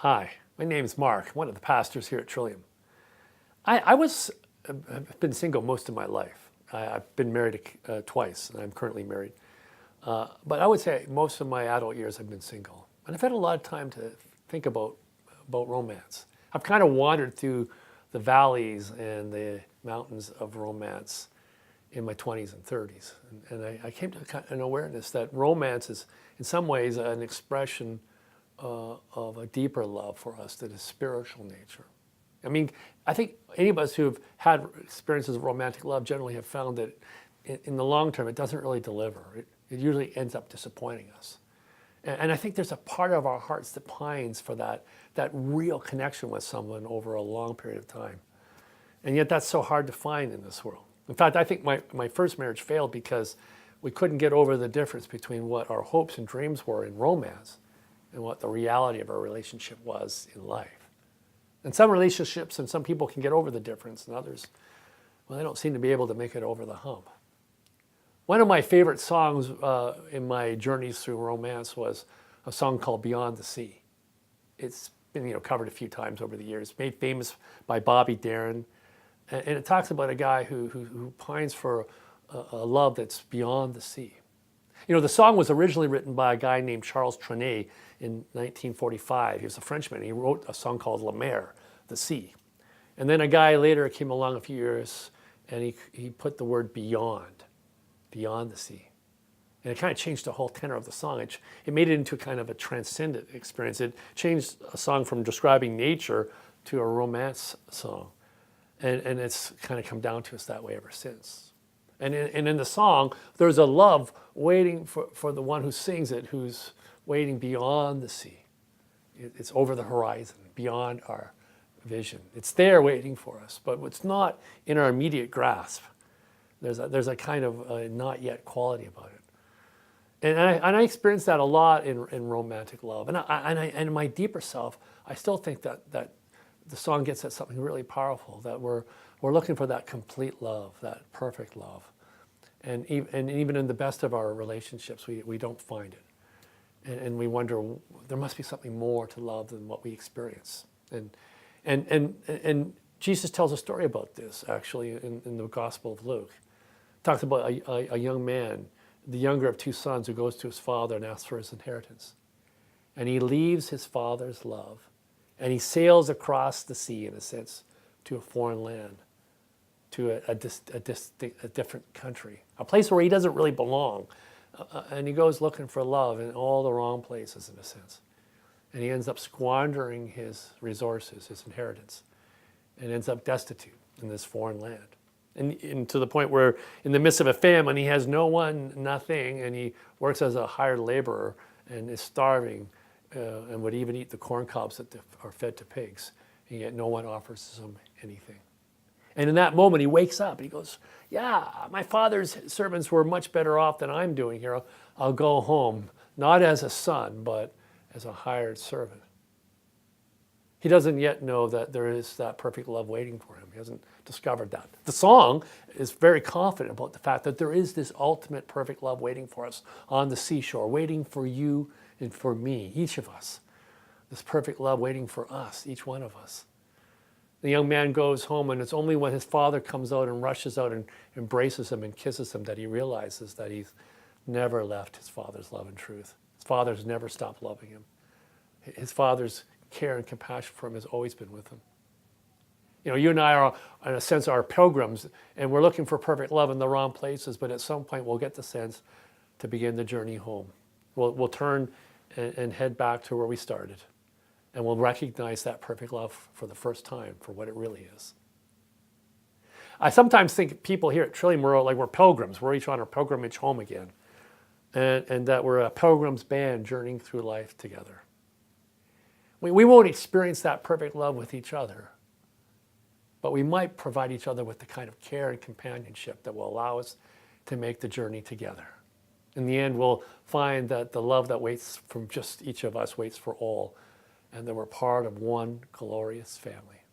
Hi, my name is Mark, one of the pastors here at Trillium. I've been single most of my life. I've been married twice, and I'm currently married. But I would say most of my adult years I've been single. And I've had a lot of time to think about romance. I've kind of wandered through the valleys and the mountains of romance in my 20s and 30s. And I came to an awareness that romance is in some ways an expression of a deeper love for us that is spiritual nature. I mean, I think any of us who have had experiences of romantic love generally have found that in the long term it doesn't really deliver. It usually ends up disappointing us. And I think there's a part of our hearts that pines for that real connection with someone over a long period of time. And yet that's so hard to find in this world. In fact, I think my first marriage failed because we couldn't get over the difference between what our hopes and dreams were in romance and what the reality of our relationship was in life. And some relationships and some people can get over the difference, and others, well, they don't seem to be able to make it over the hump. One of my favorite songs in my journeys through romance was a song called Beyond the Sea. It's been covered a few times over the years, made famous by Bobby Darin. And it talks about a guy who pines for a love that's beyond the sea. The song was originally written by a guy named Charles Trenet in 1945. He was a Frenchman. He wrote a song called La Mer, the sea. And then a guy later came along a few years and he put the word beyond the sea. And it kind of changed the whole tenor of the song. It made it into kind of a transcendent experience. It changed a song from describing nature to a romance song. And it's kind of come down to us that way ever since. And in the song, there's a love waiting for the one who sings it, who's waiting beyond the sea. It's over the horizon, beyond our vision. It's there waiting for us, but it's not in our immediate grasp. There's a kind of a not yet quality about it. And I experienced that a lot in romantic love. And in my deeper self, I still think that the song gets at something really powerful, that we're looking for that complete love, that perfect love. And even in the best of our relationships, we don't find it. And we wonder, there must be something more to love than what we experience. And Jesus tells a story about this, actually, in the Gospel of Luke. Talks about a young man, the younger of two sons, who goes to his father and asks for his inheritance. And he leaves his father's love, and he sails across the sea, in a sense, to a foreign land, to a different country, a place where he doesn't really belong. And he goes looking for love in all the wrong places, in a sense. And he ends up squandering his resources, his inheritance, and ends up destitute in this foreign land. And to the point where in the midst of a famine, he has no one, nothing, and he works as a hired laborer and is starving and would even eat the corn cobs that are fed to pigs, and yet no one offers him anything. And in that moment, he wakes up and he goes, yeah, my father's servants were much better off than I'm doing here. I'll go home, not as a son, but as a hired servant. He doesn't yet know that there is that perfect love waiting for him. He hasn't discovered that. The song is very confident about the fact that there is this ultimate perfect love waiting for us on the seashore, waiting for you and for me, each of us. This perfect love waiting for us, each one of us. The young man goes home, and it's only when his father comes out and rushes out and embraces him and kisses him that he realizes that he's never left his father's love and truth. His father's never stopped loving him. His father's care and compassion for him has always been with him. You and I are, in a sense, are pilgrims, and we're looking for perfect love in the wrong places, but at some point we'll get the sense to begin the journey home. We'll turn and head back to where we started, and we'll recognize that perfect love for the first time for what it really is. I sometimes think people here at Trillium, we're pilgrims. We're each on our pilgrimage home again, and that we're a pilgrim's band journeying through life together. We won't experience that perfect love with each other, but we might provide each other with the kind of care and companionship that will allow us to make the journey together. In the end, we'll find that the love that waits from just each of us waits for all, and that we're part of one glorious family.